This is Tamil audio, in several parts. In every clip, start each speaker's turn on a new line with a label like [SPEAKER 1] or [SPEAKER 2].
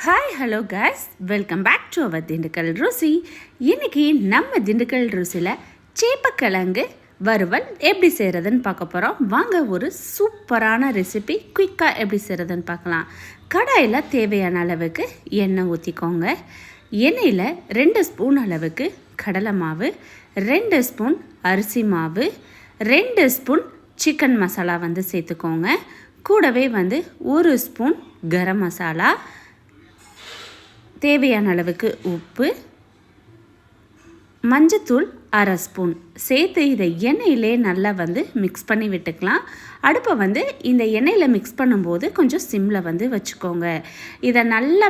[SPEAKER 1] Hi hello guys, welcome back to our Dindigul Ruchi. இன்றைக்கி நம்ம திண்டுக்கல் ருசியில் சேப்பக்கிழங்கு வறுவல் எப்படி செய்கிறதுன்னு பார்க்க போகிறோம். வாங்க, ஒரு சூப்பரான ரெசிபி குயிக்காக எப்படி செய்கிறதுன்னு பார்க்கலாம். கடாயில் தேவையான அளவுக்கு எண்ணெய் ஊற்றிக்கோங்க. எண்ணெயில் 2 ஸ்பூன் அளவுக்கு கடலை மாவு, 2 ஸ்பூன் அரிசி மாவு, 2 ஸ்பூன் சிக்கன் மசாலா சேர்த்துக்கோங்க. கூடவே 1 ஸ்பூன் கரம் மசாலா, தேவையான அளவுக்கு உப்பு, மஞ்சத்தூள் 1/2 ஸ்பூன் சேர்த்து இதை எண்ணெயிலே நல்லா மிக்ஸ் பண்ணி விட்டுக்கலாம். அடுப்பை இந்த எண்ணெயில் மிக்ஸ் பண்ணும்போது கொஞ்சம் சிம்மில் வச்சுக்கோங்க. இதை நல்லா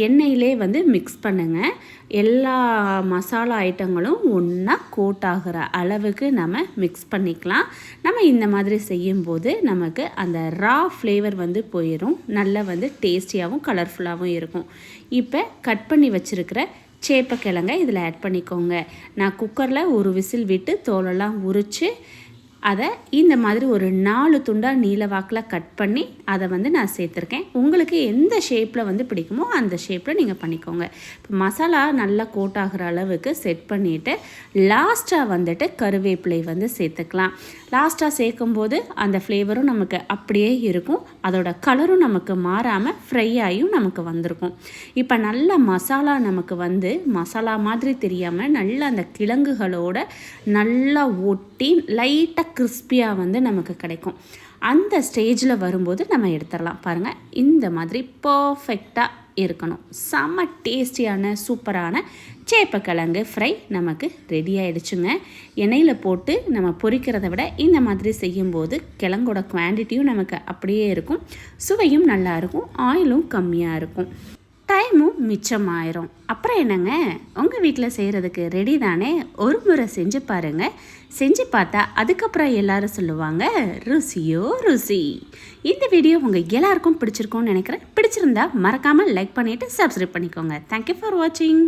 [SPEAKER 1] எண்ணெயிலே மிக்ஸ் பண்ணுங்கள். எல்லா மசாலா ஐட்டங்களும் ஒன்றா கோட் ஆகிற அளவுக்கு நம்ம மிக்ஸ் பண்ணிக்கலாம். நம்ம இந்த மாதிரி செய்யும்போது நமக்கு அந்த ரா ஃப்ளேவர் போயிடும். நல்லா டேஸ்டியாகவும் கலர்ஃபுல்லாகவும் இருக்கும். இப்போ கட் பண்ணி வச்சுருக்கிற சேப்பக்கிழங்கை இதில் ஆட் பண்ணிக்கோங்க. நான் குக்கரில் ஒரு விசில் விட்டு தோலெல்லாம் உரித்து அதை இந்த மாதிரி ஒரு 4 துண்டாக நீல வாக்கில் கட் பண்ணி அதை நான் சேர்த்துருக்கேன். உங்களுக்கு எந்த ஷேப்பில் பிடிக்குமோ அந்த ஷேப்பில் நீங்கள் பண்ணிக்கோங்க. இப்போ மசாலா நல்லா கோட் ஆகிற அளவுக்கு செட் பண்ணிவிட்டு லாஸ்ட்டாக கருவேப்பிலை சேர்த்துக்கலாம். லாஸ்ட்டாக சேர்க்கும்போது அந்த ஃப்ளேவரும் நமக்கு அப்படியே இருக்கும். அதோட கலரும் நமக்கு மாறாமல் ஃப்ரை ஆகியும் நமக்கு வந்திருக்கும். இப்போ நல்ல மசாலா நமக்கு மசாலா மாதிரி தெரியாமல் நல்லா அந்த கிழங்குகளோட நல்லா ஒட்டி லைட்டாக கிறிஸ்பியாக நமக்கு கிடைக்கும். அந்த ஸ்டேஜில் வரும்போது நம்ம எடுத்துடலாம். பாருங்கள், இந்த மாதிரி பர்ஃபெக்டாக இருக்கணும். செம்ம டேஸ்டியான சூப்பரான சேப்பக்கிழங்கு ஃப்ரை நமக்கு ரெடி ஆகிடுச்சுங்க. எண்ணெயில் போட்டு நம்ம பொரிக்கிறத விட இந்த மாதிரி செய்யும்போது கிழங்கோட குவான்டிட்டியும் நமக்கு அப்படியே இருக்கும். சுவையும் நல்லாயிருக்கும், ஆயிலும் கம்மியாக இருக்கும், டைமும் மிச்சமாயிரும். அப்புறம் என்னங்க, உங்கள் வீட்டில் செய்கிறதுக்கு ரெடி தானே? ஒரு முறை செஞ்சு பாருங்கள். செஞ்சு பார்த்தா அதுக்கப்புறம் எல்லாரும் சொல்லுவாங்க ருசியோ ருசி. இந்த வீடியோ உங்கள் எல்லாருக்கும் பிடிச்சிருக்கும்னு நினைக்கிறேன். பிடிச்சிருந்தா மறக்காமல் லைக் பண்ணிவிட்டு சப்ஸ்கிரைப் பண்ணிக்கோங்க. தேங்க்யூ ஃபார் வாட்சிங்.